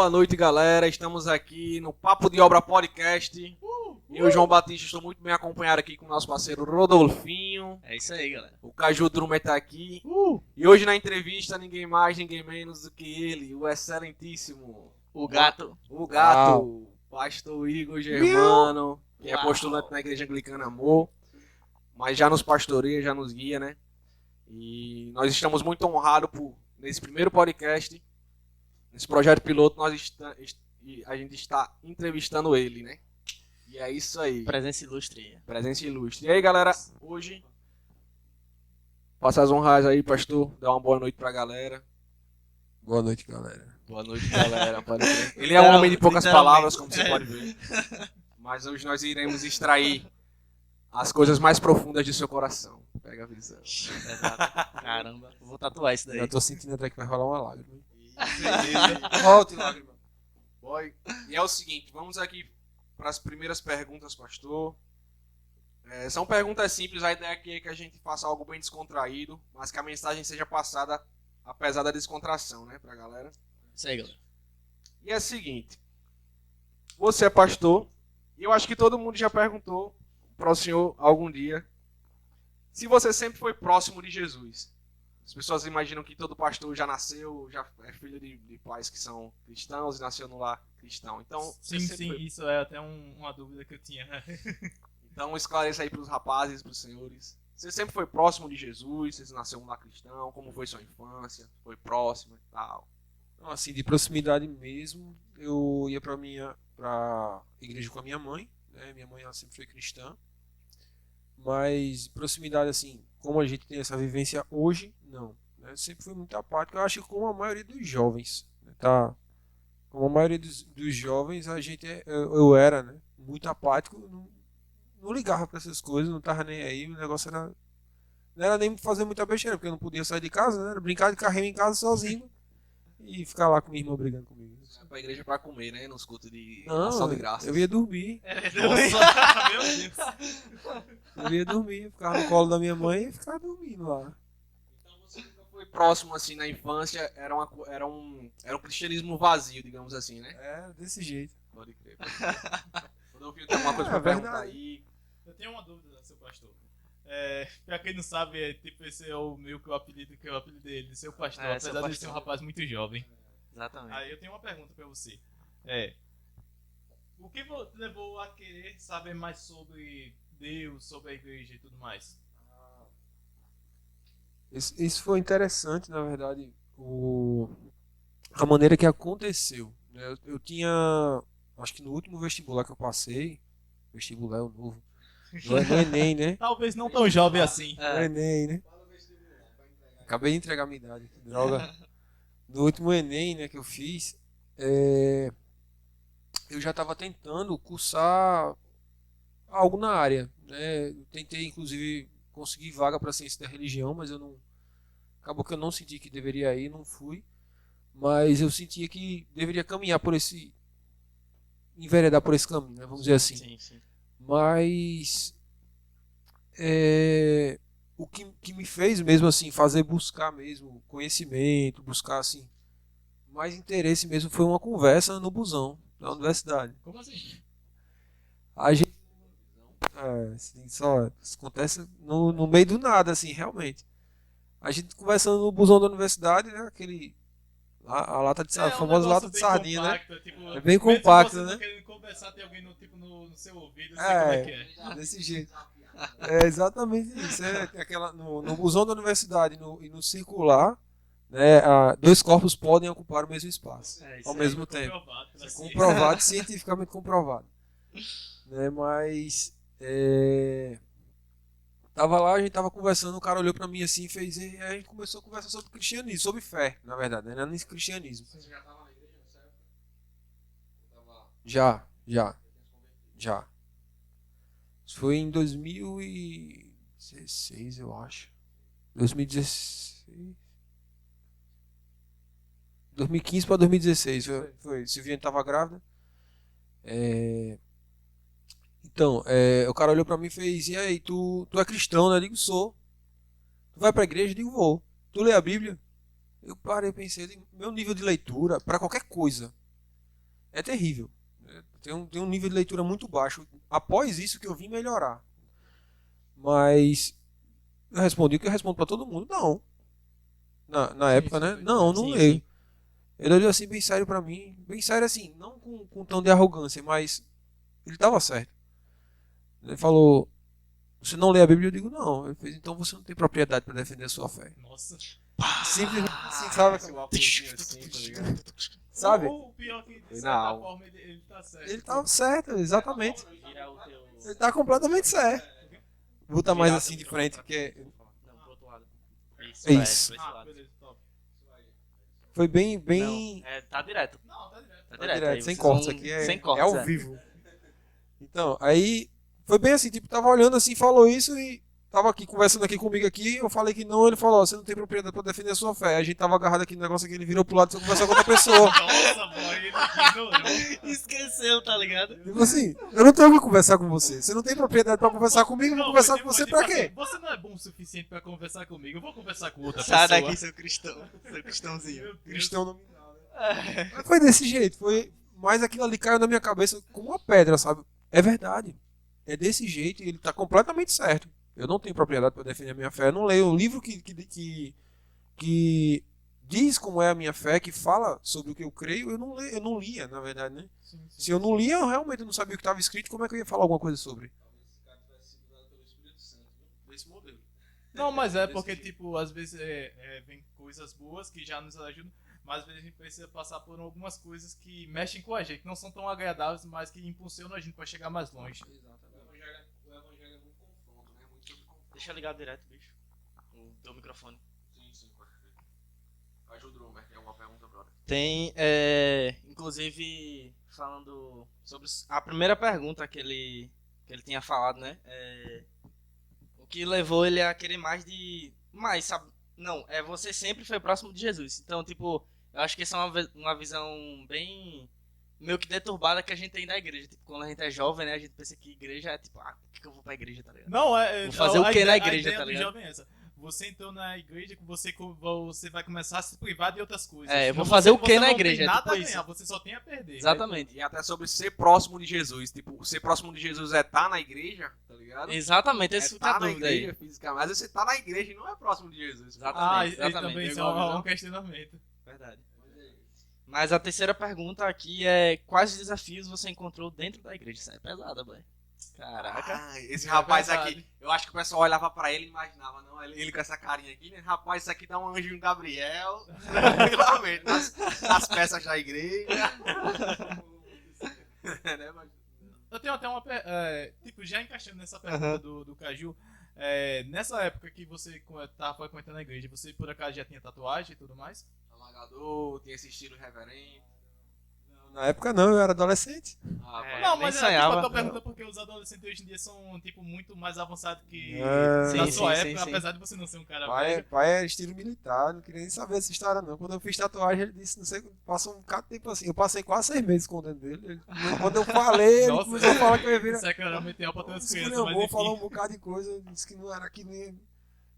Boa noite, galera. Estamos aqui no Papo de Obra Podcast. Eu, João Batista, estou muito bem acompanhado aqui com o nosso parceiro Rodolfinho. É isso aí, galera. O Caju Drumer tá aqui. E hoje na entrevista, ninguém mais, ninguém menos do que ele, o excelentíssimo... O gato. O gato, pastor Igor Germano, que é postulante na Igreja Anglicana Amor, mas já nos pastoreia, já nos guia, né? E nós estamos muito honrados por, nesse primeiro podcast, nesse projeto piloto, a gente está entrevistando ele, né? E é isso aí. Presença ilustre. Presença ilustre. E aí, galera, hoje, passa as honras aí, pastor, dá uma boa noite pra galera. Boa noite, galera. Boa noite, galera. Ele é um homem de poucas palavras, como você pode ver. Mas hoje nós iremos extrair as coisas mais profundas de seu coração. Pega a visão. Exato. Caramba, vou tatuar isso daí. Já tô sentindo até que vai rolar uma lágrima. Volte, lágrima. Boy. E é o seguinte, vamos aqui para as primeiras perguntas, pastor. São perguntas simples, a ideia aqui é que a gente faça algo bem descontraído, mas que a mensagem seja passada apesar da descontração, né, pra galera. Isso aí, galera. E é o seguinte, você é pastor, e eu acho que todo mundo já perguntou para o senhor algum dia se você sempre foi próximo de Jesus. As pessoas imaginam que todo pastor já nasceu, já é filho de pais que são cristãos e nasceu no lar cristão. Então, sim, isso é até uma dúvida que eu tinha. Então esclareça aí para os rapazes, para os senhores. Você sempre foi próximo de Jesus? Você nasceu no lar cristão? Como foi sua infância? Foi próximo e tal? Então, assim, de proximidade mesmo, eu ia pra igreja com a minha mãe, né? Minha mãe ela sempre foi cristã. Mas proximidade, assim, como a gente tem essa vivência hoje, não. Né? Eu sempre fui muito apático. Eu acho que como a maioria dos jovens, né? Tá? Como a maioria dos jovens, eu era, né? Muito apático, não ligava para essas coisas, não tava nem aí. O negócio era, não era nem fazer muita besteira, porque eu não podia sair de casa, né? Era brincar de carrinho em casa sozinho e ficar lá com minha irmã brigando comigo. Você vai pra igreja pra comer, né? Nos cultos de Não, ação de graças. eu ia dormir. Nossa, meu Deus. Eu ia dormir, ficava no colo da minha mãe e ficava dormindo lá. Então você nunca foi próximo assim na infância, era um cristianismo vazio, digamos assim, né? É, desse jeito. Pode crer. Rodolfinho, tem alguma coisa pra perguntar aí? Eu tenho uma dúvida, seu pastor. Pra quem não sabe, tipo, esse é o meio que o apelido dele, seu pastor, Seu apesar de pastor. ser um rapaz muito jovem. Exatamente. Aí eu tenho uma pergunta pra você. O que levou a querer saber mais sobre Deus, sobre a igreja e tudo mais? Isso foi interessante, na verdade, a maneira que aconteceu. Né? Eu tinha, acho que no último vestibular que eu passei, vestibular é o novo, no Enem, né? Talvez não tão jovem assim. No Enem, né? Acabei de entregar minha idade, que droga. No último Enem, né, que eu fiz, eu já estava tentando cursar algo na área, né? Eu tentei, inclusive, conseguir vaga para ciência da religião, mas acabou que eu não senti que deveria ir, não fui. Mas eu sentia que deveria caminhar enveredar por esse caminho, né? Vamos dizer assim. Sim. Mas o que me fez mesmo assim buscar mesmo conhecimento, buscar assim mais interesse mesmo foi uma conversa no busão da universidade. Como assim? A gente assim, isso acontece no meio do nada assim, realmente. A gente conversando no busão da universidade, né, a lata de a famosa lata de sardinha, compacto, né? tipo, É bem compacto, mesmo né? você não querendo conversar, tem alguém no seu ouvido, não sei como é que é. Desse jeito. É exatamente isso. No busão da universidade e no circular, né, dois corpos podem ocupar o mesmo espaço ao mesmo tempo. Comprovado pela ciência. Comprovado, cientificamente comprovado. Né, mas tava lá, a gente tava conversando, o cara olhou pra mim assim e fez, e aí a gente começou a conversar sobre cristianismo, sobre fé, na verdade, né? Não era nem cristianismo. Você já estava na igreja, certo? Já. Isso foi em 2016, eu acho. 2016. 2015 para 2016. Foi. Silvinha estava grávida. Então, o cara olhou pra mim e fez: e aí, tu é cristão, né? Eu digo: sou. Tu vai pra igreja? Eu digo: vou. Tu lê a Bíblia? Eu parei e pensei: meu nível de leitura, pra qualquer coisa, é terrível. Tem um nível de leitura muito baixo. Após isso que eu vim melhorar. Mas eu respondi o que eu respondo pra todo mundo. Não. Na época, né? Não Sim, leio. sim. Ele olhou assim bem sério pra mim. Bem sério assim, não com tom de arrogância, mas ele tava certo. Ele falou, você não lê a Bíblia? Eu digo, não. Ele fez, então você não tem propriedade pra defender a sua fé. Nossa. Simplesmente assim, sabe? Esse óculosinho assim, tá ligado? Sabe? O pior que, de Foi certa na alma. forma, ele tá certo. Ele tava certo, exatamente. Vira o teu... Ele tá completamente certo. Vou botar mais Virar assim teu de frente, que é... Não, pro outro lado. É isso. Pra esse Ah, lado. beleza, top. Foi bem... Não, tá direto. Não, tá direto. Tá Tá direto. direto, aí sem vocês cortes vão- aqui, Sem é cortes, ao vivo. Então, aí foi bem assim, tipo, tava olhando assim, falou isso e tava aqui conversando aqui comigo aqui, eu falei que não, ele falou, ó, você não tem propriedade pra defender a sua fé. Aí a gente tava agarrado aqui no negócio aqui, ele virou pro lado e foi conversar com outra pessoa. Nossa, boy, ele ignorou. Esqueceu, tá ligado? Tipo assim, eu não tenho que conversar com você. Você não tem propriedade pra conversar comigo, eu vou conversar com você pra quê? Você não é bom o suficiente pra conversar comigo, eu vou conversar com outra Sai pessoa. daqui, seu cristão. Seu cristãozinho. Meu Deus. Cristão nominal, né? Mas foi desse jeito, foi. Mas aquilo ali caiu na minha cabeça como uma pedra, sabe? É verdade. É desse jeito e ele tá completamente certo. Eu não tenho propriedade para defender a minha fé. Eu não leio um livro que diz como é a minha fé, que fala sobre o que eu creio. Eu não lia, na verdade, né? Sim, sim. Se eu não lia, eu realmente não sabia o que estava escrito. Como é que eu ia falar alguma coisa sobre? Desse modelo. Não, mas é porque, tipo, às vezes vem coisas boas que já nos ajudam, mas às vezes a gente precisa passar por algumas coisas que mexem com a gente, não são tão agradáveis, mas que impulsionam a gente pra chegar mais longe. O evangelho é muito confronto, né? Muito sobre confronto. Deixa ligado direto, bicho. O teu microfone. Sim, pode ser. Ajuda o Drummer, tem alguma pergunta, brother? Tem, inclusive, falando sobre a primeira pergunta que ele tinha falado, né? O que levou ele a querer mais, sabe? Não, você sempre foi próximo de Jesus. Então, tipo, eu acho que essa é uma visão bem meio que deturbada que a gente tem da igreja. Tipo, quando a gente é jovem, né? A gente pensa que igreja é tipo, por que eu vou pra igreja, tá ligado? Não, Vou fazer o que na igreja, a ideia tá do ligado? jovem é essa. Você entrou na igreja que você vai começar a se privar de outras coisas. Eu vou Então fazer o que na não igreja? Tem É nada tipo a ganhar, isso. você só tem a perder. Exatamente. E até sobre ser próximo de Jesus. Tipo, ser próximo de Jesus é estar na igreja, tá ligado? Exatamente, esse fica a na dúvida aí. igreja fisicamente. Às vezes você tá na igreja e não é próximo de Jesus. Exatamente. Ah, e exatamente. também isso é Igual a um visão. questionamento. Verdade. Mas a terceira pergunta aqui é: quais desafios você encontrou dentro da igreja? Isso é pesada, boy. Caraca. Ah, esse rapaz verdade. aqui, eu acho que o pessoal olhava pra ele e imaginava, não, ele com essa carinha aqui, né? Rapaz, isso aqui dá um anjinho Gabriel, tranquilamente, nas peças da igreja. Né, mas- Eu tenho até uma. Tipo, já encaixando nessa pergunta do Caju. Nessa época que você tava frequentando a igreja, você por acaso já tinha tatuagem e tudo mais? Alagador, tem esse estilo reverente. Na época não, eu era adolescente. Ah, É, Não, nem mas sonhava. eu tô perguntando porque os adolescentes hoje em dia são tipo muito mais avançados que É. na Sim, sua sim, época, sim. apesar de você não ser um cara Pai velho. era estilo militar, não queria nem saber essa história não. Quando eu fiz tatuagem, ele disse, não sei, passou um bocado de tempo assim. Eu passei quase 6 meses escondendo dele. Quando eu falei, ele Nossa, começou a falar que eu ia vir. Isso é claramente é pra ter as crianças, Eu mas vou enfim. falar um bocado de coisa, disse que não era que nem.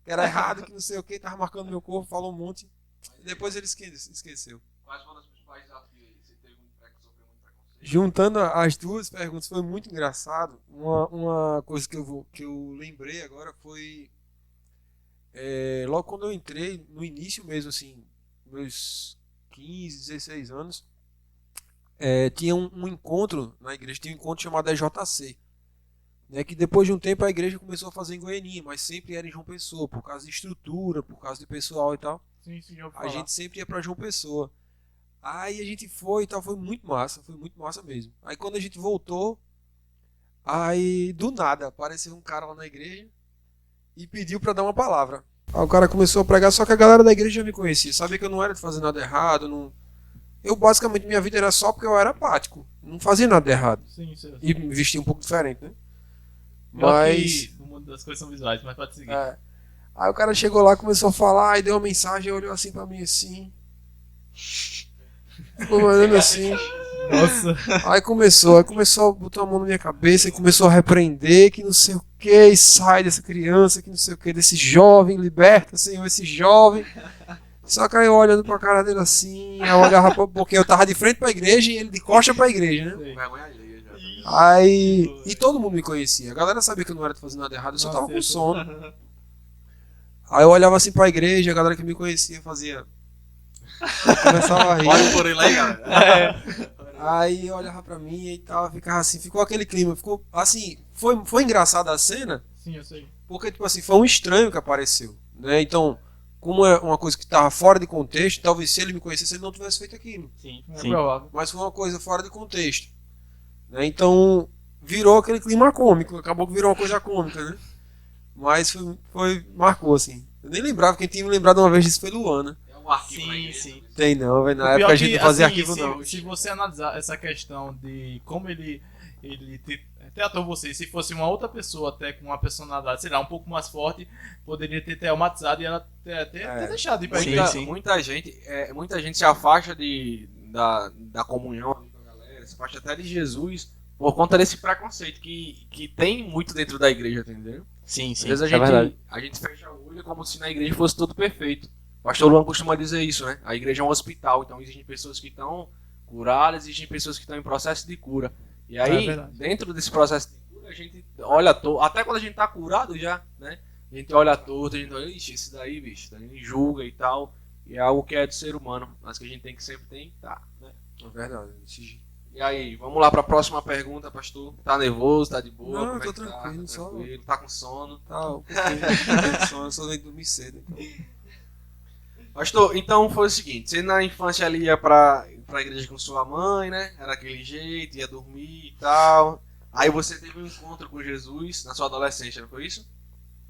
Que era errado, que não sei o que, tava marcando meu corpo, falou um monte. E depois ele esqueceu. Quais foram os principais desafios aí? Você teve sofreu muito preconceito? Juntando as duas perguntas, foi muito engraçado. Uma coisa que eu lembrei agora foi. Logo quando eu entrei, no início mesmo, assim, meus 15, 16 anos, tinha um encontro na igreja, tinha um encontro chamado EJC. Né, que depois de um tempo a igreja começou a fazer em Goianinha, mas sempre era em João Pessoa, por causa de estrutura, por causa de pessoal e tal. Sim, já ouvi A falar. gente sempre ia pra João Pessoa. Aí a gente foi e tal, foi muito massa mesmo. Aí quando a gente voltou, aí do nada apareceu um cara lá na igreja e pediu pra dar uma palavra. Aí o cara começou a pregar, só que a galera da igreja já me conhecia, sabia que eu não era de fazer nada errado, não... Eu basicamente, minha vida era só porque eu era apático, não fazia nada de errado. Sim, sim. E me vestia um pouco diferente, né? Mas. Mas... O mundo das coisas são visuais, mas pode seguir. Aí o cara chegou lá, começou a falar, e deu uma mensagem, olhou assim pra mim assim. Ficou olhando assim. Nossa. Aí começou a botar a mão na minha cabeça e começou a repreender que não sei o que, e sai dessa criança, que não sei o que, desse jovem, liberta, Senhor, esse jovem. Só que aí eu olhando pra cara dele assim, eu olhava porque eu tava de frente pra igreja e ele de costa pra igreja, né? Vergonha alheia já. Aí. E todo mundo me conhecia. A galera sabia que eu não era fazendo nada errado, eu só Nossa, tava com sono. Aí eu olhava assim pra igreja, a galera que me conhecia fazia. Começava a rir. Olha por ele aí, galera. Aí olhava pra mim e tal, ficava assim, ficou aquele clima, ficou assim, foi engraçada a cena, Sim, eu sei. porque tipo assim, foi um estranho que apareceu, né? Então, como é uma coisa que tava fora de contexto, talvez se ele me conhecesse ele não tivesse feito aquilo, Sim, É sim. provável. mas foi uma coisa fora de contexto, né? Então, virou aquele clima cômico, acabou que virou uma coisa cômica, né? Mas marcou assim. Eu nem lembrava, quem tinha me lembrado uma vez disso foi Luana. É um arquivo na Sim, igreja. sim. Tem não, velho, na O época pior a gente que, não fazia assim, arquivo se, não. Se você analisar essa questão de como ele tratou você, se fosse uma outra pessoa até com uma personalidade, sei lá, um pouco mais forte, poderia ter traumatizado e ela ter deixado de ir pra Sim, igreja. sim. Muita gente se afasta da comunhão com a galera, se afasta até de Jesus por conta desse preconceito que tem muito dentro da igreja, entendeu? Sim, Às sim. vezes É verdade. a gente fecha o olho como se na igreja fosse tudo perfeito. O pastor Luan costuma dizer isso, né? A igreja é um hospital, então existem pessoas que estão curadas, existem pessoas que estão em processo de cura. E aí, verdade. dentro desse processo de cura, a gente olha até quando a gente tá curado já, né? A gente olha torto, a gente olha, ixi, esse daí, bicho, a gente julga e tal. E é algo que é do ser humano, mas que a gente tem que sempre tentar, né? É verdade. E aí, vamos lá pra próxima pergunta, pastor. Tá nervoso, tá de boa? Não, como é tô que tá? tranquilo, só- Tranquilo, tá com sono? Tá, um pouquinho, eu só nem dormi cedo. Então. Pastor, então foi o seguinte, você na infância ali ia pra igreja com sua mãe, né? Era aquele jeito, ia dormir e tal. Aí você teve um encontro com Jesus na sua adolescência, não foi isso?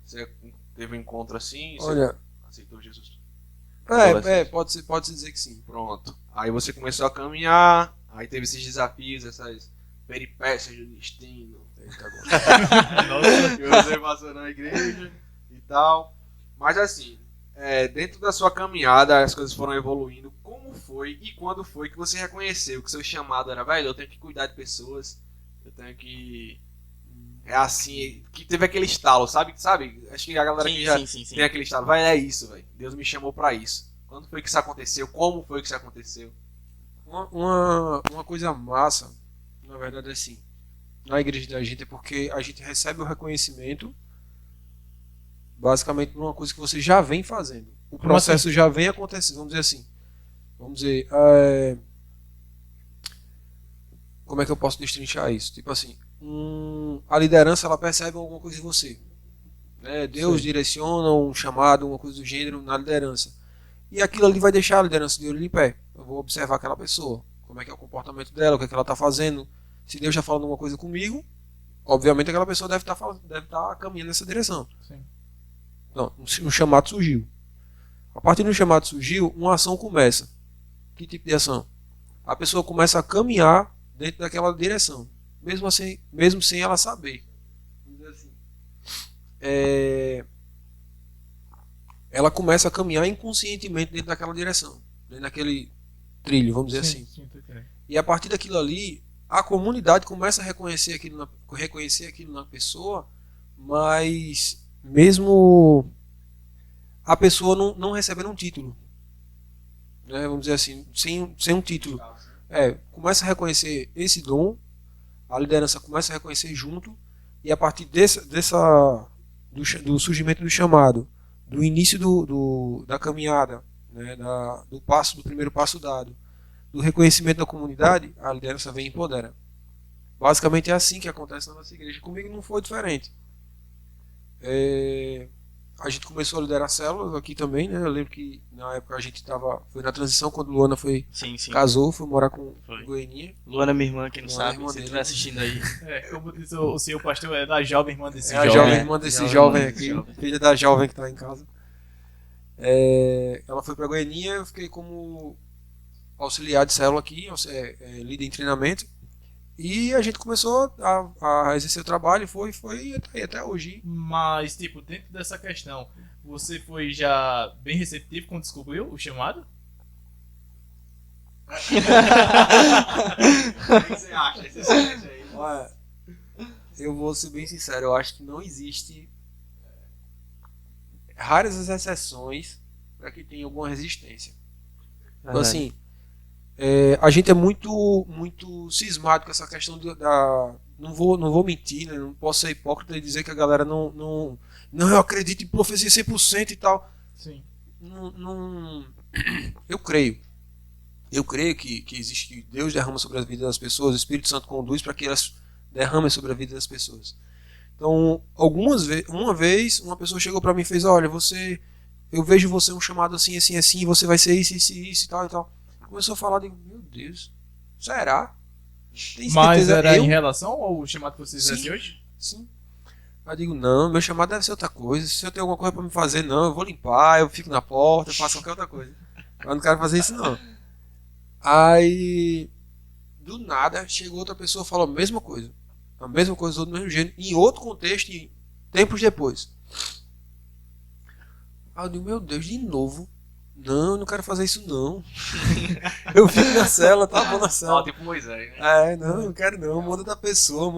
Você teve um encontro assim, você Olha, aceitou Jesus? pode-se dizer que sim. Pronto. Aí você começou a caminhar, aí teve esses desafios, essas peripécias do destino. Eita, agora. Nossa. Que você passou na igreja e tal. Mas assim, dentro da sua caminhada, as coisas foram evoluindo. Como foi e quando foi que você reconheceu que seu chamado era, velho, eu tenho que cuidar de pessoas, eu tenho que... É assim, que teve aquele estalo, sabe? Acho que a galera que já Sim. tem aquele estalo, vai, é isso, velho. Deus me chamou pra isso. Quando foi que isso aconteceu? Como foi que isso aconteceu? Uma coisa massa, na verdade, é assim, na igreja da gente é porque a gente recebe o reconhecimento basicamente por uma coisa que você já vem fazendo. O processo já vem acontecendo, vamos dizer assim. Vamos dizer, como é que eu posso destrinchar isso? Tipo assim, a liderança ela percebe alguma coisa em você. Né? Deus direciona um chamado, uma coisa do gênero na liderança. E aquilo ali vai deixar a liderança de olho em pé. Eu vou observar aquela pessoa, como é que é o comportamento dela, o que é que ela está fazendo. Se Deus está falando uma coisa comigo, obviamente aquela pessoa deve estar caminhando nessa direção. Sim. Não, um chamado surgiu. A partir do chamado surgiu, uma ação começa. Que tipo de ação? A pessoa começa a caminhar dentro daquela direção, mesmo sem ela saber. Vamos dizer assim. Ela começa a caminhar inconscientemente dentro daquela direção, dentro daquele trilho, vamos dizer assim. Sim, tô entendendo. E a partir daquilo ali, a comunidade começa a reconhecer aquilo na pessoa, mas mesmo a pessoa não recebendo um título, né? Vamos dizer assim, sem um título. Começa a reconhecer esse dom, a liderança começa a reconhecer junto, e a partir do surgimento do chamado, do início da caminhada, né? Do primeiro passo dado, do reconhecimento da comunidade, a liderança vem e empodera. Basicamente é assim que acontece na nossa igreja. Comigo não foi diferente. A gente começou a liderar células aqui também, né? Eu lembro que na época a gente foi na transição quando Luana Sim. casou, foi morar com Foi. Goianinha. Luana, minha irmã, quem não Luana, sabe, irmã se dele. estiver assistindo aí. Como diz o senhor pastor, é da jovem irmã desse É a jovem. jovem né? irmã desse Jovem jovem irmã aqui, desse jovem. filha da jovem que está em casa. Ela foi para Goianinha, eu fiquei como auxiliar de célula aqui, líder em treinamento. E a gente começou a exercer o trabalho e foi até hoje. Mas, tipo, dentro dessa questão, você foi já bem receptivo quando descobriu o chamado? O que você acha? Esse silêncio aí? Olha, eu vou ser bem sincero, eu acho que não existe raras as exceções, para que tenha alguma resistência. Então, Verdade. assim, a gente é muito cismado com essa questão da... Não vou mentir, né? Não posso ser hipócrita e dizer que a galera não eu acredito em profecia 100% e tal. Sim. Não, eu creio que existe, que Deus derrama sobre a vida das pessoas, o Espírito Santo conduz para que elas derramem sobre a vida das pessoas. Então, uma vez, uma pessoa chegou para mim e fez: olha, eu vejo você um chamado assim, assim, assim, você vai ser isso e tal e tal. Começou a falar, digo, meu Deus, será? Tem Mas certeza? era Eu? em relação ao chamado que vocês Sim. fizessem hoje? Sim. Aí eu digo, não, meu chamado deve ser outra coisa. Se eu tenho alguma coisa pra me fazer, não, eu vou limpar, eu fico na porta, eu faço qualquer outra coisa. Eu não quero fazer isso, não. Aí, do nada, chegou outra pessoa e falou a mesma coisa, do mesmo gênero, em outro contexto, e tempos depois. Aí eu digo, meu Deus, de novo? Não, eu não quero fazer isso, não. Eu fico na cela, tá bom na cela. Tipo Moisés, né? Não quero não, manda outra pessoa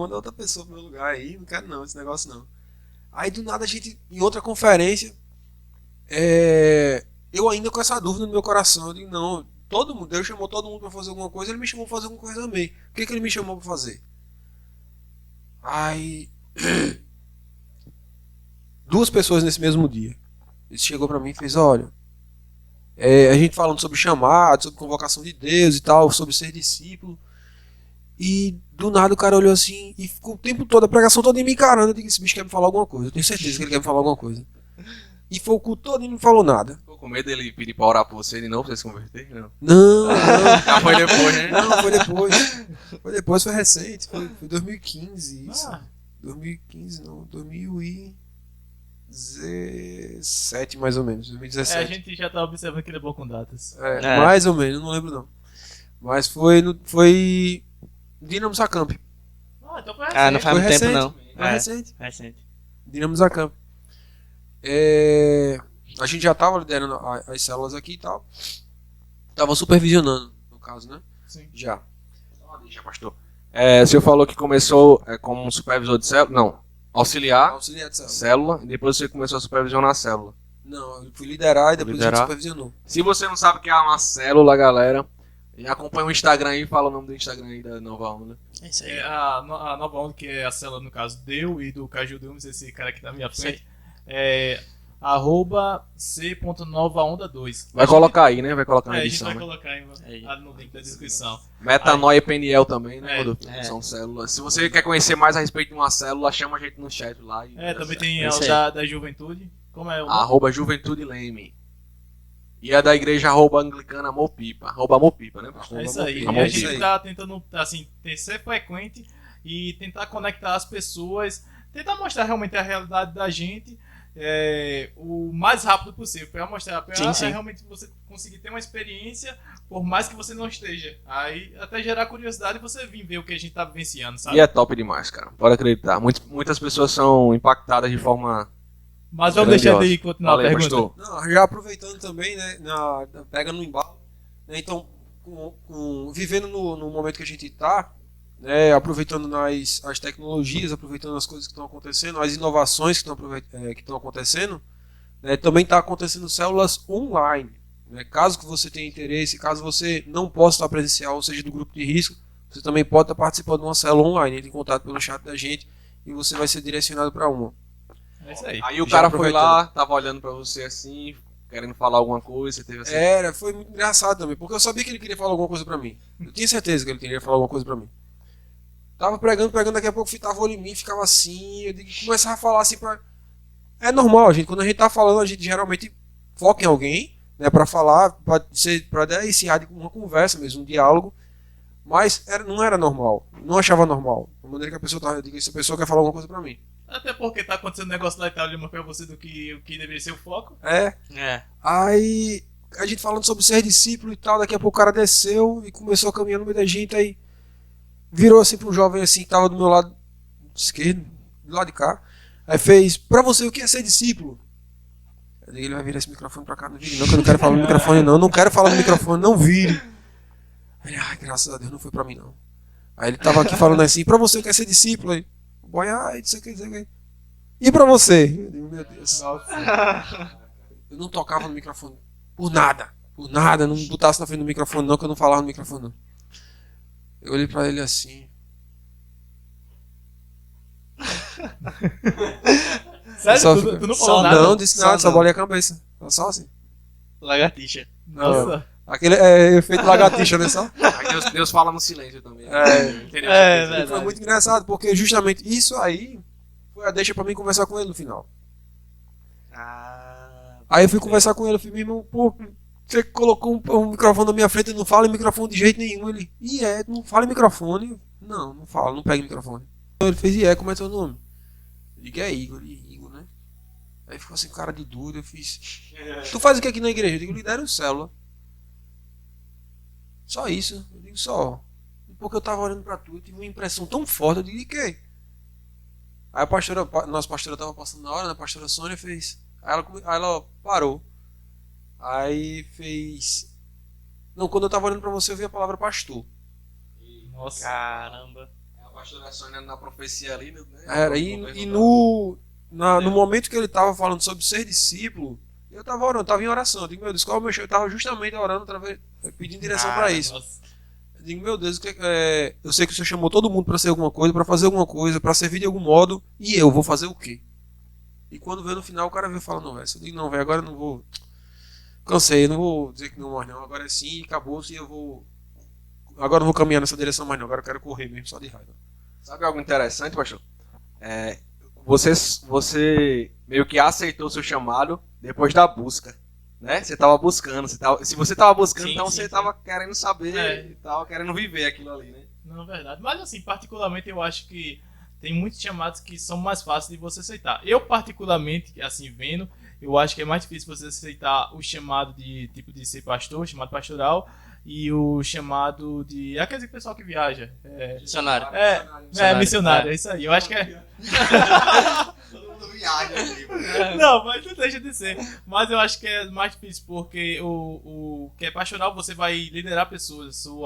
pro meu lugar aí, não quero não, esse negócio não. Aí do nada a gente, em outra conferência, eu ainda com essa dúvida no meu coração, eu digo, não, Deus chamou todo mundo pra fazer alguma coisa, ele me chamou pra fazer alguma coisa também. O que ele me chamou pra fazer? Aí, duas pessoas nesse mesmo dia, ele chegou pra mim e fez, olha, a gente falando sobre chamado, sobre convocação de Deus e tal, sobre ser discípulo. E do nada o cara olhou assim e ficou o tempo todo, a pregação toda me encarando. Eu digo, esse bicho quer me falar alguma coisa. Eu tenho certeza que ele quer me falar alguma coisa. E foi o culto todo e não falou nada. Ficou com medo dele pedir pra orar por você e não pra você se converter? Não. Não. Já foi depois, né? Não, foi depois. Foi depois, foi recente. Foi 2015 isso. Ah. 2015 não, 2017 mais ou menos. A 2017. gente já tá observando que ele é bom com datas. Mais ou menos, não lembro não. Mas foi Dinamo Zacamp. Então foi Não faz muito tempo, não. Foi recente. Recente. Dinamo Zacamp. A gente já estava liderando as células aqui e tal. Tava supervisionando, no caso, né? Sim. Já. Deixa, pastor. O senhor falou que começou como um supervisor de célula. Não, auxiliar Auxiliar de célula. célula, e depois você começou a supervisionar a célula. Não, eu fui liderar e depois a gente supervisionou. Se você não sabe o que é uma célula, galera, acompanha o Instagram aí, fala o nome do Instagram aí da Nova Onda. É isso aí. A Nova Onda, que é a célula, no caso, Deu e do Caju Dumes, esse cara aqui na minha frente, é @c.novaonda2. Vai colocar aí, né? Vai colocar na A gente edição. vai Né? colocar aí no link da descrição. Metanoia e PNL também, né? Rodolfo? É. São células. Se você quer conhecer mais a respeito de uma célula, chama a gente no chat lá. Também tem É o isso aí. da Juventude. Como é o nome? @Juventude Leme. E a da igreja @anglicana Amopipa. @Amopipa, né? pastor? É isso aí. Amopipa. E a gente tá tentando, assim, ser frequente e tentar conectar as pessoas, tentar mostrar realmente a realidade da gente o mais rápido possível, para mostrar, para Sim. realmente você conseguir ter uma experiência, por mais que você não esteja. Aí até gerar curiosidade e você vir ver o que a gente tá vivenciando, sabe? E é top demais, cara. Pode acreditar. Muitas pessoas são impactadas de forma. Mas vamos deixar grandiosa. ele continuar Valeu, a pergunta. pastor. Não, já aproveitando também, né? Pega no embalo. Né, então, vivendo no momento que a gente está, né, aproveitando as tecnologias, aproveitando as coisas que estão acontecendo, as inovações que estão acontecendo, né, também está acontecendo células online. Né, caso que você tenha interesse, caso você não possa estar presencial, ou seja, do grupo de risco, você também pode estar participando de uma célula online. Entre em contato pelo chat da gente e você vai ser direcionado para uma. É isso aí. Aí o Já cara foi aproveitando. lá, tava olhando pra você assim, querendo falar alguma coisa, você teve assim. Foi muito engraçado também, porque eu sabia que ele queria falar alguma coisa pra mim. Eu tinha certeza que ele queria falar alguma coisa pra mim. Tava pregando, daqui a pouco fitava o olho em mim, ficava assim, começava a falar assim pra... É normal, quando a gente tá falando, a gente geralmente foca em alguém, né, pra falar, pra dar esse ar de uma conversa mesmo, um diálogo, mas não era normal, não achava normal. Da maneira que a pessoa tava, eu digo, essa pessoa quer falar alguma coisa pra mim. Até porque tá acontecendo um negócio lá e tal, mais pra você do que o que deveria ser o foco. Aí a gente falando sobre ser discípulo e tal, daqui a pouco o cara desceu e começou a caminhar no meio da gente, aí virou assim para um jovem assim que tava do meu lado esquerdo, do lado de cá, aí fez, pra você o que é ser discípulo? Eu digo, ele vai virar esse microfone pra cá, não vire não, que eu não quero falar no microfone não quero falar no microfone, não vire. Ele, graças a Deus, não foi pra mim não. Aí ele tava aqui falando assim, pra você o que é ser discípulo? Aí, boy, isso aqui. E pra você? Eu digo, meu Deus. Nossa. Eu não tocava no microfone Por nada, não botasse na frente do microfone não, que eu não falava no microfone não. Eu olhei pra ele assim. Sério? Só Tu não só falou nada? Não, disse nada, Só só não. bolei a cabeça. Só assim. Lagartixa. Nossa. Aquele efeito lagartixa, né? Só? Aí Deus fala no silêncio também. Entendeu? É, E verdade. foi muito engraçado, porque justamente isso aí foi a deixa pra mim conversar com ele no final. Aí eu fui conversar com ele, eu falei, meu irmão, pô, você colocou um microfone na minha frente e não fala em microfone de jeito nenhum. Ele, não fala em microfone. Não fala, não pega microfone. Então ele fez, como é teu nome? Eu digo, é Igor, né? Aí ficou assim, cara de dúvida, eu fiz. Tu faz o que aqui na igreja? Eu digo, lidero célula. Só isso, eu digo só. Porque eu tava olhando pra tu, eu tive uma impressão tão forte, eu digo, de quê? Aí nossa pastora tava passando na hora, né? A pastora Sônia fez. Aí ela parou. Aí fez. Não, quando eu tava olhando pra você, eu vi a palavra pastor. Nossa. Caramba. A pastora Sônia na profecia ali, né? Era, e no momento que ele tava falando sobre ser discípulo, eu tava orando, tava em oração. Eu digo, meu Deus, qual é o meu cheiro? Eu tava justamente orando, pedindo direção pra isso. Nossa. Eu digo, meu Deus, eu sei que o Senhor chamou todo mundo pra ser alguma coisa, pra fazer alguma coisa, pra servir de algum modo, e eu vou fazer o quê? E quando veio no final, o cara veio falando, não, velho. Eu digo, não, velho, agora eu não vou. Cansei, não vou dizer que não mais não. Agora é sim, acabou-se e eu vou. Agora eu não vou caminhar nessa direção mais não. Agora eu quero correr mesmo, só de raiva. Sabe algo interessante, pastor? Você meio que aceitou o seu chamado depois da busca, né? Você estava buscando, se você estava buscando, Sim, então sim, você sim. estava querendo saber, É. e tava querendo viver aquilo ali, né? Não, é verdade. Mas assim, particularmente eu acho que tem muitos chamados que são mais fáceis de você aceitar. Eu, particularmente, assim, vendo, eu acho que é mais difícil você aceitar o chamado de tipo de ser pastor, o chamado pastoral, e o chamado de. Aquele pessoal que viaja. Missionário. Missionário, É. é isso aí. Eu acho que é. Todo mundo viaja ali, mano. Não, mas não deixa de ser. Mas eu acho que é mais difícil, porque o que é pastoral, você vai liderar pessoas, seu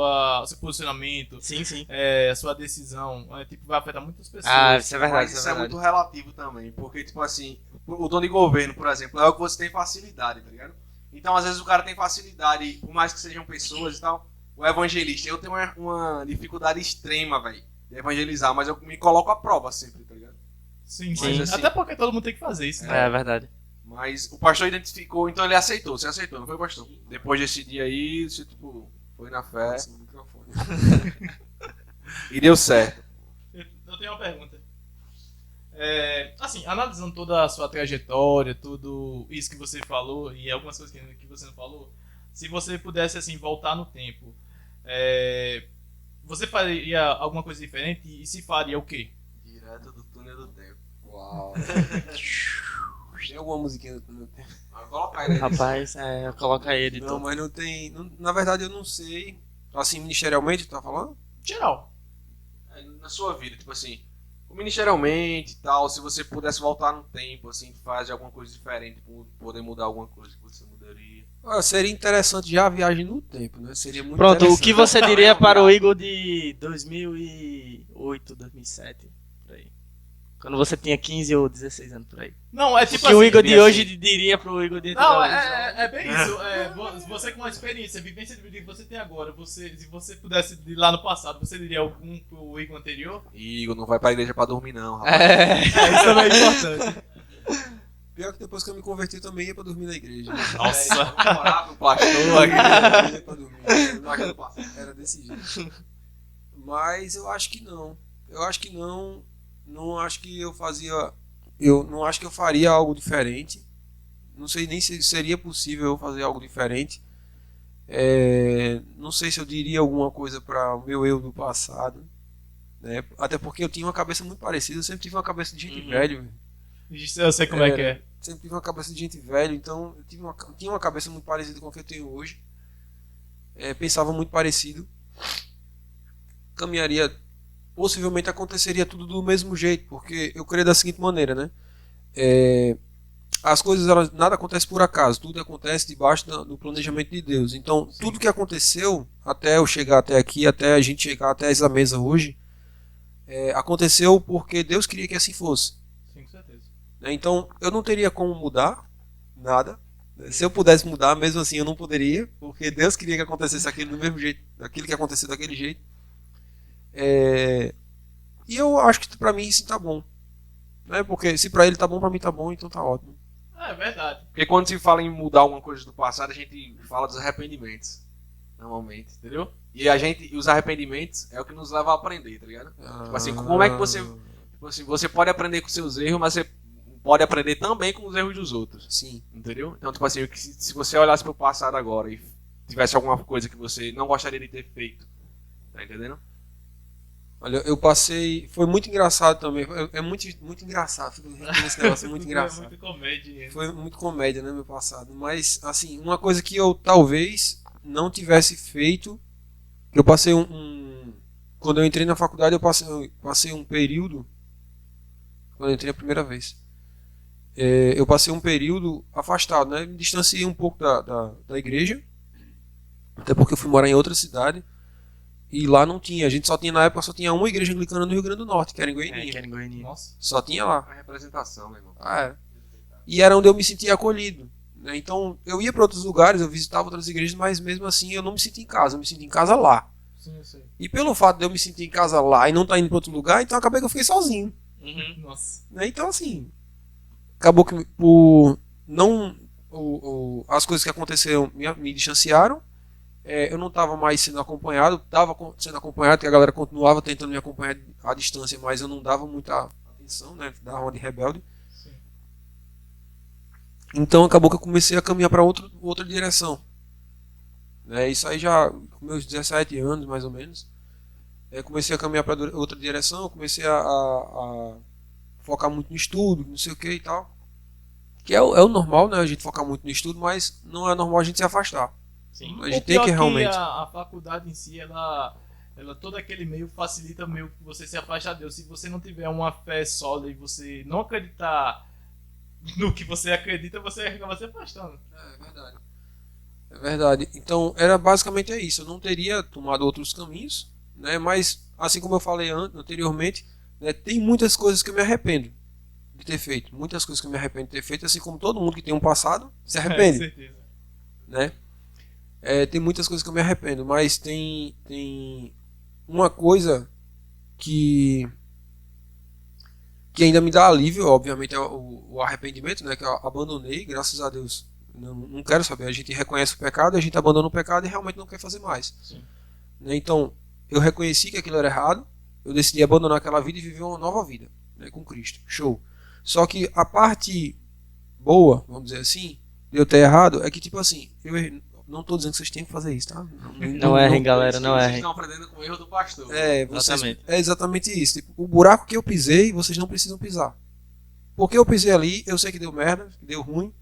posicionamento, Sim, sim. a sua decisão, tipo, vai afetar muitas pessoas. Ah, isso é verdade. Mas isso é muito relativo também, porque, tipo assim, o dono de governo, por exemplo, é o que você tem facilidade, tá ligado? Então, às vezes, o cara tem facilidade, por mais que sejam pessoas e tal. O evangelista, eu tenho uma dificuldade extrema, velho, de evangelizar, mas eu me coloco à prova sempre, tá ligado? Sim, Sim. sim. Assim, Até porque todo mundo tem que fazer isso, né? É verdade. Mas o pastor identificou, então ele aceitou, você aceitou, não foi, pastor? Depois desse dia aí, você, tipo, foi na fé Passa no microfone. e deu certo. Eu tenho uma pergunta. Assim, analisando toda a sua trajetória, tudo isso que você falou e algumas coisas que você não falou, se você pudesse assim voltar no tempo, você faria alguma coisa diferente e se faria o quê? Direto do túnel do tempo. Uau. Tem alguma musiquinha do túnel do tempo? Vamos colocar ele aí. Rapaz, coloca ele. Não, mas não tem. Na verdade, eu não sei. Assim, ministerialmente, tu tá falando? Geral. Na sua vida, tipo assim, ministerialmente e tal, se você pudesse voltar no tempo, assim, fazer alguma coisa diferente, poder mudar alguma coisa que você mudaria. Seria interessante já a viagem no tempo, né? Seria muito Pronto, o interessante. que você diria para o Igor de 2008, 2007, por aí? Quando você tinha 15 ou 16 anos, por aí. Não, é O tipo que o Igor de assim, hoje diria pro Igor de Não, 2008? é bem isso. Você com a experiência, a vivência de vida que você tem agora, se você pudesse ir lá no passado, você diria algum pro Igor anterior? Igor, não vai pra igreja pra dormir não, rapaz. Isso também é importante. Pior que depois que eu me converti, eu também ia pra dormir na igreja. Nossa. Morar com o pastor aqui. Eu ia pra dormir. Não acho que passa. Era desse jeito. Mas eu acho que não. Eu acho que não. Não acho que eu fazia. Eu não acho que eu faria algo diferente. Não sei nem se seria possível eu fazer algo diferente. Não sei se eu diria alguma coisa para o meu eu do passado. Né? Até porque eu tinha uma cabeça muito parecida. Eu sempre tive uma cabeça de gente velho. Eu sei como é que é. Sempre tive uma cabeça de gente velho. Então eu tinha uma cabeça muito parecida com a que eu tenho hoje. Pensava muito parecido. Caminharia. Possivelmente aconteceria tudo do mesmo jeito, porque eu creio da seguinte maneira, né? As coisas, nada acontece por acaso, tudo acontece debaixo do planejamento de Deus. Então, tudo que aconteceu, até eu chegar até aqui, até a gente chegar até essa mesa hoje, aconteceu porque Deus queria que assim fosse. Sim, com certeza. Então, eu não teria como mudar nada, Se eu pudesse mudar, mesmo assim eu não poderia, porque Deus queria que acontecesse aquilo do mesmo jeito, aquilo que aconteceu daquele jeito. E eu acho que pra mim isso tá bom, né? Porque se pra ele tá bom, pra mim tá bom, então tá ótimo. É verdade. Porque quando se fala em mudar alguma coisa do passado, a gente fala dos arrependimentos. Normalmente, entendeu? E os arrependimentos é o que nos leva a aprender, tá ligado? Tipo assim, como é que você. Tipo assim, você pode aprender com seus erros, mas você pode aprender também com os erros dos outros. Sim. Entendeu? Então, tipo assim, se você olhasse pro passado agora e tivesse alguma coisa que você não gostaria de ter feito, tá entendendo? Olha, eu passei. Foi muito engraçado também. É muito, muito engraçado. Fico rindo nesse negócio, é muito Tudo engraçado. É muito comédia. Foi muito comédia, né, meu passado. Mas, assim, uma coisa que eu talvez não tivesse feito. Eu passei quando eu entrei na faculdade, eu passei um período. Quando eu entrei a primeira vez. Eu passei um período afastado, né? Me distanciei um pouco da igreja. Até porque eu fui morar em outra cidade. E lá não tinha. A gente na época só tinha uma igreja anglicana no Rio Grande do Norte, que era em Goiânia. Nossa. Só tinha lá. A representação, meu irmão. E era onde eu me sentia acolhido, né? Então eu ia para outros lugares, eu visitava outras igrejas, mas mesmo assim eu não me sentia em casa, eu me sentia em casa lá. Sim, eu sei. E pelo fato de eu me sentir em casa lá e não estar indo para outro lugar, então acabei que eu fiquei sozinho, Nossa. né? Então assim, acabou que por não as coisas que aconteceram me distanciaram. Eu não estava mais sendo acompanhado, estava sendo acompanhado, porque a galera continuava tentando me acompanhar à distância, mas eu não dava muita atenção, né? Dava uma de rebelde. Sim. Então acabou que eu comecei a caminhar para outra direção. Isso aí já com meus 17 anos, mais ou menos. Comecei a caminhar para outra direção, comecei a focar muito no estudo, não sei o que e tal. Que é o normal, né? A gente focar muito no estudo, mas não é normal a gente se afastar. Sim. A gente tem que realmente. A faculdade em si, ela todo aquele meio facilita meio que você se afastar de Deus. Se você não tiver uma fé sólida e você não acreditar no que você acredita, você acaba se afastando. É verdade. É verdade. Então, era basicamente isso. Eu não teria tomado outros caminhos, né? Mas, assim como eu falei anteriormente, né, tem muitas coisas que eu me arrependo de ter feito. Muitas coisas que eu me arrependo de ter feito, assim como todo mundo que tem um passado se arrepende. Com certeza. Né? Tem muitas coisas que eu me arrependo, mas tem uma coisa que ainda me dá alívio, obviamente, é o arrependimento, né? Que eu abandonei, graças a Deus. Não quero saber. A gente reconhece o pecado, a gente abandona o pecado e realmente não quer fazer mais. Sim. Né? Então, eu reconheci que aquilo era errado, eu decidi abandonar aquela vida e viver uma nova vida, né? Com Cristo. Show. Só que a parte boa, vamos dizer assim, de eu ter errado, é que, tipo assim, eu não estou dizendo que vocês têm que fazer isso, tá? Não errem, galera, não Vocês errem. estão aprendendo com o erro do pastor. Exatamente. É exatamente isso. Tipo, o buraco que eu pisei, vocês não precisam pisar. Porque eu pisei ali, eu sei que deu merda, que deu ruim.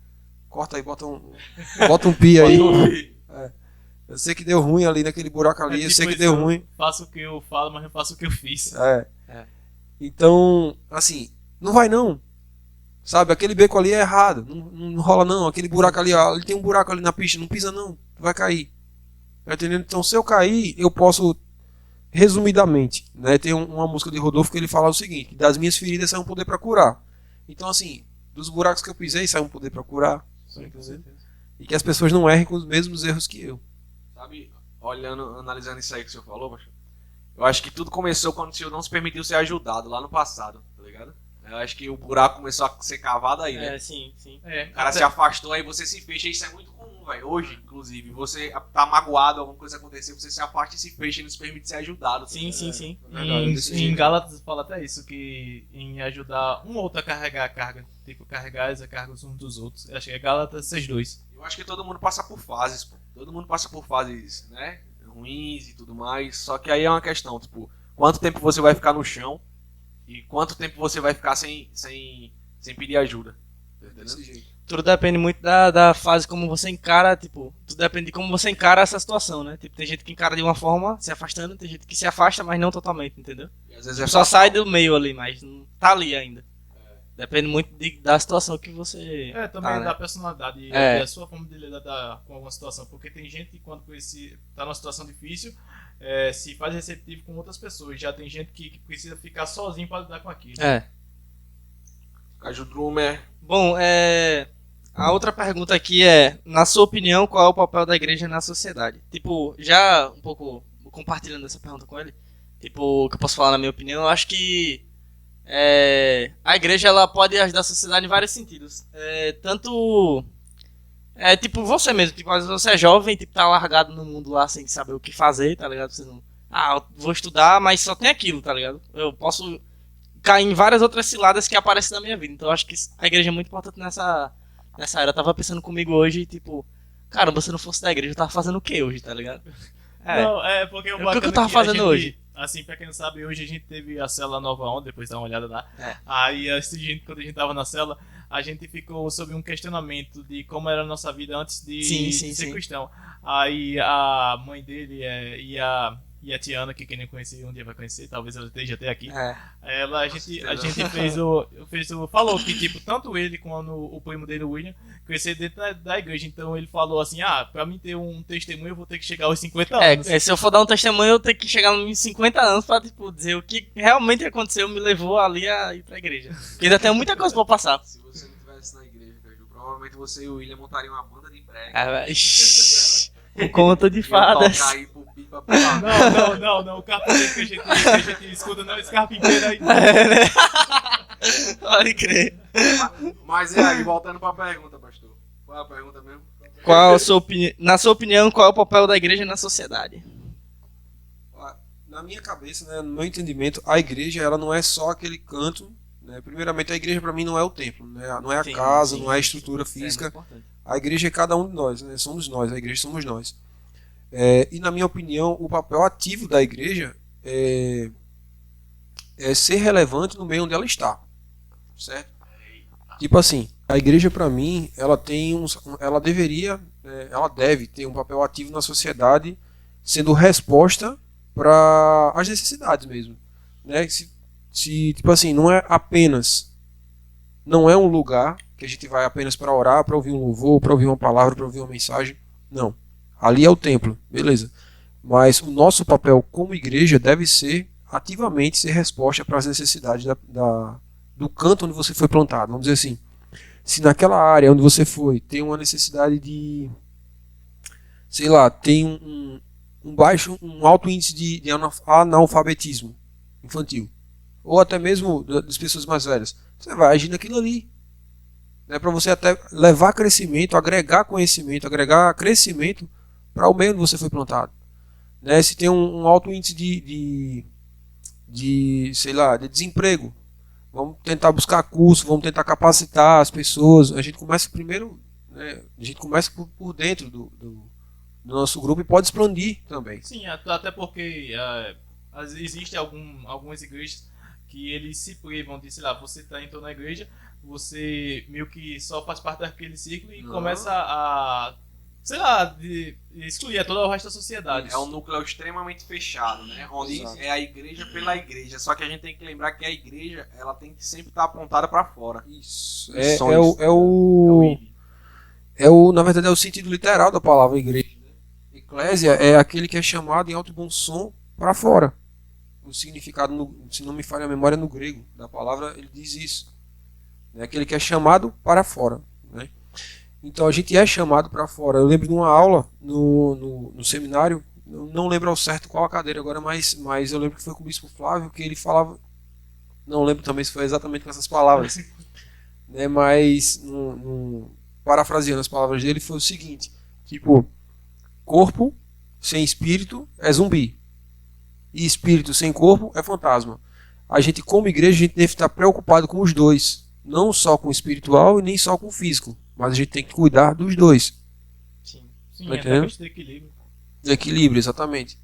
Corta aí, bota um pi aí. Eu sei que deu ruim ali naquele buraco ali, eu sei que deu ruim. Faço o que eu falo, mas não faço o que eu fiz. Então, assim, não vai não. Sabe, aquele beco ali é errado. Não rola não. Aquele buraco ali, ó, ele tem um buraco ali na pista, não pisa não. Vai cair. Tá entendendo? Então, se eu cair, eu posso, resumidamente, né? Tem uma música de Rodolfo que ele fala o seguinte: das minhas feridas sai um poder para curar. Então, assim, dos buracos que eu pisei sai um poder para curar. Sim, com certeza. E que as pessoas não errem com os mesmos erros que eu. Sabe, analisando isso aí que o senhor falou, pastor, eu acho que tudo começou quando o senhor não se permitiu ser ajudado lá no passado, tá ligado? Eu acho que o buraco começou a ser cavado aí, né? Sim, sim. O cara se afastou, aí você se fecha, isso é muito comum, velho. Hoje, inclusive, você tá magoado, alguma coisa aconteceu, você se afasta e se fecha e não se permite ser ajudado. Tá Sim, sim, sim. Em Gálatas fala até isso, que em ajudar um ou outro a carregar a carga, tipo, carregar as cargas uns dos outros. Eu acho que é Gálatas 6:2. Eu acho que todo mundo passa por fases, pô. Todo mundo passa por fases, né? Ruins e tudo mais. Só que aí é uma questão, tipo, quanto tempo você vai ficar no chão e quanto tempo você vai ficar sem pedir ajuda. Desse jeito. Tudo depende muito da fase como você encara, tipo, tudo depende de como você encara essa situação, né? Tipo, tem gente que encara de uma forma, se afastando, tem gente que se afasta, mas não totalmente, entendeu? E às vezes Só sai do meio ali, mas não tá ali ainda. Depende muito da situação que você Também tá, da né? personalidade e da sua forma de lidar com alguma situação. Porque tem gente que quando tá numa situação difícil, se faz receptivo com outras pessoas. Já tem gente que precisa ficar sozinho para lidar com aquilo. Caju Drummer. Bom, A outra pergunta aqui é, na sua opinião, qual é o papel da igreja na sociedade? Tipo, já um pouco compartilhando essa pergunta com ele, tipo, o que eu posso falar na minha opinião, eu acho que a igreja ela pode ajudar a sociedade em vários sentidos. Tanto, tipo, você mesmo, tipo, às vezes você é jovem, tipo, tá largado no mundo lá sem saber o que fazer, tá ligado? Você não, eu vou estudar, mas só tem aquilo, tá ligado? Eu posso cair em várias outras ciladas que aparecem na minha vida. Então eu acho que a igreja é muito importante nessa era. Eu tava pensando comigo hoje, tipo, caramba, se eu não fosse da igreja, eu tava fazendo o que hoje, tá ligado? Não, porque o que bacana eu tava que fazendo hoje? Assim, pra quem não sabe, hoje a gente teve a célula Nova Onda, depois dá uma olhada lá. É. Aí, quando a gente tava na célula, a gente ficou sob um questionamento de como era a nossa vida antes de ser cristão. Aí a mãe dele e a Tiana, que quem não conhecia um dia vai conhecer, talvez ela esteja até aqui. A gente falou que, tipo, tanto ele quanto o primo dele, o William, crescer dentro da igreja. Então ele falou assim, pra mim ter um testemunho eu vou ter que chegar aos 50 anos. Se eu for dar um testemunho, eu tenho que chegar nos 50 anos pra, tipo, dizer o que realmente aconteceu, me levou ali a ir pra igreja. Porque ainda tem muita coisa pra passar. Se você não estivesse na igreja, Caju, provavelmente você e o William montariam uma banda de brega. O conto de fadas. Tocar aí pro pipa. Não, o carpinteiro que a gente escuta não é esse carpinteiro aí. Pode crer. Mas e aí, voltando pra pergunta, pastor. Qual é a pergunta mesmo? Na sua opinião, qual é o papel da igreja na sociedade? Na minha cabeça, né, no meu entendimento, a igreja ela não é só aquele canto. Né? Primeiramente, a igreja para mim não é o templo, né? Não é a casa, não é a estrutura física. A igreja é cada um de nós, né? Somos nós, a igreja somos nós. E na minha opinião, o papel ativo da igreja é ser relevante no meio onde ela está, certo? Tipo assim, a igreja para mim, ela deve ter um papel ativo na sociedade, sendo resposta para as necessidades mesmo, né? Tipo assim, não é um lugar que a gente vai apenas para orar, para ouvir um louvor, para ouvir uma palavra, para ouvir uma mensagem. Não. Ali é o templo, beleza. Mas o nosso papel como igreja deve ser ativamente ser resposta para as necessidades do canto onde você foi plantado. Vamos dizer assim, se naquela área onde você foi tem uma necessidade de, sei lá, tem um alto índice de analfabetismo infantil, ou até mesmo das pessoas mais velhas, você vai agir naquilo ali. Para você até levar crescimento, agregar conhecimento, agregar crescimento para o meio onde você foi plantado. Né? Se tem um alto índice de desemprego, vamos tentar buscar curso, vamos tentar capacitar as pessoas. A gente começa primeiro, né? A gente começa por dentro do nosso grupo e pode expandir também. Sim, até porque existem algumas igrejas que eles se privam de, sei lá, você entrou na igreja, você meio que só faz parte daquele ciclo e começa a, sei lá, de excluir todo o resto da sociedade. É um núcleo extremamente fechado, né? Onde é a igreja pela igreja. Só que a gente tem que lembrar que a igreja, ela tem que sempre estar apontada para fora. Isso. Na verdade, é o sentido literal da palavra igreja. Eclésia é aquele que é chamado em alto e bom som para fora. O significado, se não me falha a memória, no grego da palavra, ele diz isso. É aquele que é chamado para fora. Né? Então a gente é chamado para fora. Eu lembro de uma aula no seminário, não lembro ao certo qual a cadeira agora, mas eu lembro que foi com o Bispo Flávio, que ele falava, não lembro também se foi exatamente com essas palavras, né? Mas parafraseando as palavras dele, foi o seguinte, tipo, corpo sem espírito é zumbi. E espírito sem corpo é fantasma. A gente, como igreja, a gente deve estar preocupado com os dois. Não só com o espiritual e nem só com o físico. Mas a gente tem que cuidar dos dois. Sim, é de equilíbrio. De equilíbrio, exatamente.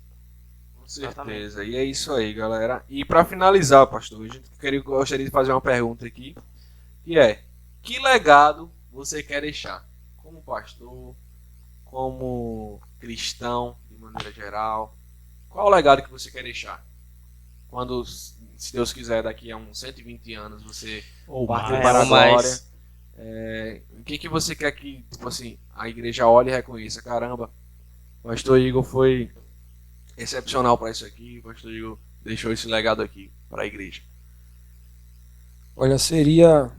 Com certeza. E é isso aí, galera. E para finalizar, pastor, a gente gostaria de fazer uma pergunta aqui. Que é, que legado você quer deixar? Como pastor, como cristão, de maneira geral. Qual o legado que você quer deixar? Quando, se Deus quiser, daqui a uns 120 anos, você partir para a glória. O que você quer que, tipo assim, a igreja olhe e reconheça? Caramba, o pastor Igor foi excepcional para isso aqui. O pastor Igor deixou esse legado aqui para a igreja. Olha,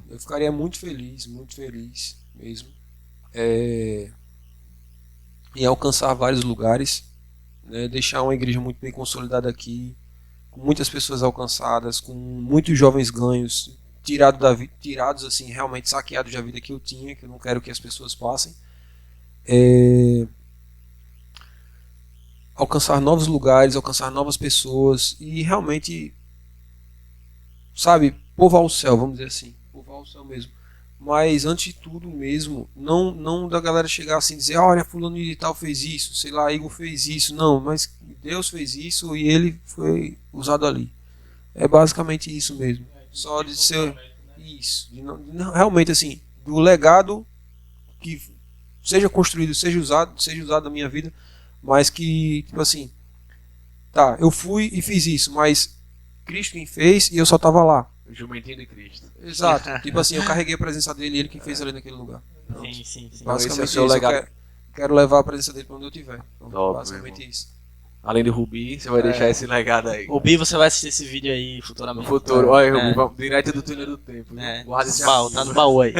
eu ficaria muito feliz mesmo, em alcançar vários lugares, né? Deixar uma igreja muito bem consolidada aqui, com muitas pessoas alcançadas, com muitos jovens ganhos, tirados assim, realmente saqueados da vida que eu tinha, que eu não quero que as pessoas passem. Alcançar novos lugares, alcançar novas pessoas e realmente, sabe, povoar o céu, vamos dizer assim, povoar o céu mesmo. Mas antes de tudo mesmo, não da galera chegar assim e dizer, olha, fulano de tal fez isso, sei lá, Igor fez isso, não, mas Deus fez isso e ele foi usado ali. É basicamente isso mesmo. Só de ser isso, realmente assim, do legado que seja construído, seja usado na minha vida, mas que, tipo assim, tá, eu fui e fiz isso, mas Cristo quem fez e eu só tava lá. O jumentinho de Cristo. Exato. Tipo assim, eu carreguei a presença dele e ele quem fez ali naquele lugar. Sim. Basicamente esse é o seu isso. legado. Quero levar a presença dele pra onde eu estiver. Então, Top, basicamente isso. Além do Rubi, você vai deixar esse legado aí. O Bi, você vai assistir esse vídeo aí futuramente. No futuro, olha, Rubi, vamos direto do túnel do tempo. Guarda esse baú, tá no baú aí.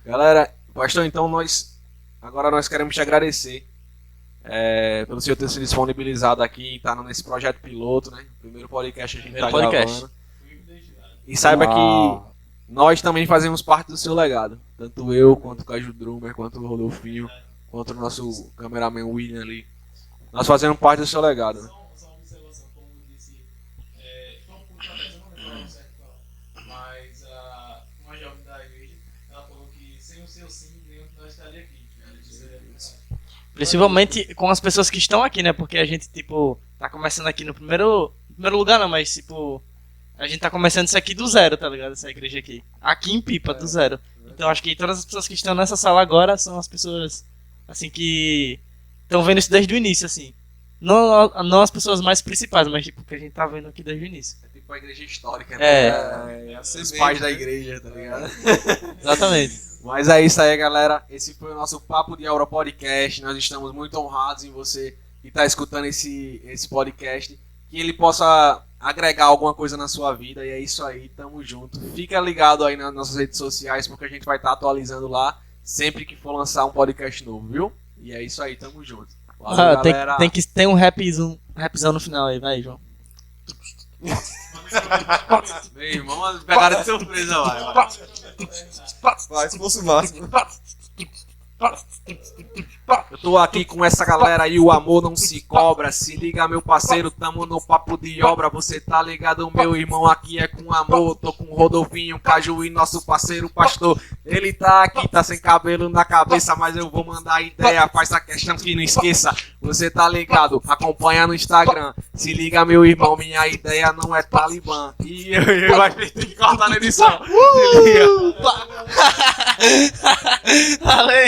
Galera, pastor, então agora nós queremos te agradecer pelo senhor ter se disponibilizado aqui, tá nesse projeto piloto, né? Primeiro podcast a gente tá gravando. E saiba que nós também fazemos parte do seu legado. Tanto eu, quanto o Caju Drummer, quanto o Rodolfinho, quanto o nosso cameraman William ali. Nós fazemos parte do seu legado. Né? Só uma observação, como eu disse, mas uma jovem da igreja, ela falou que sem o seu sim, nenhum de nós estaria aqui. Principalmente com as pessoas que estão aqui, né? Porque a gente, tipo, tá começando aqui no primeiro lugar não, mas, tipo, a gente tá começando isso aqui do zero, tá ligado? Essa igreja aqui. Aqui em Pipa, do zero. Então acho que todas as pessoas que estão nessa sala agora são as pessoas, assim, que estão vendo isso desde o início, assim. Não as pessoas mais principais, mas, tipo, que a gente tá vendo aqui desde o início. É tipo a igreja histórica, né? Os pais da né? igreja, tá ligado? Exatamente. Mas é isso aí, galera. Esse foi o nosso Papo de Aura Podcast. Nós estamos muito honrados em você que está escutando esse podcast. Que ele possa agregar alguma coisa na sua vida. E é isso aí, tamo junto. Fica ligado aí nas nossas redes sociais, porque a gente vai estar atualizando lá sempre que for lançar um podcast novo, viu? E é isso aí, tamo junto. Valeu, galera. Tem um rapzão no final aí, vai, João. Meu irmão, pegaram de surpresa, vai. Vai, se fosse o máximo. Eu tô aqui com essa galera aí, o amor não se cobra. Se liga, meu parceiro, tamo no papo de obra. Você tá ligado, meu irmão, aqui é com amor. Tô com o Rodolfinho, Caju e nosso parceiro pastor. Ele tá aqui, tá sem cabelo na cabeça, mas eu vou mandar ideia. Faz a questão que não esqueça. Você tá ligado, acompanha no Instagram. Se liga, meu irmão, minha ideia não é Talibã. E eu vai ter que cortar na edição. Se liga. Valeu!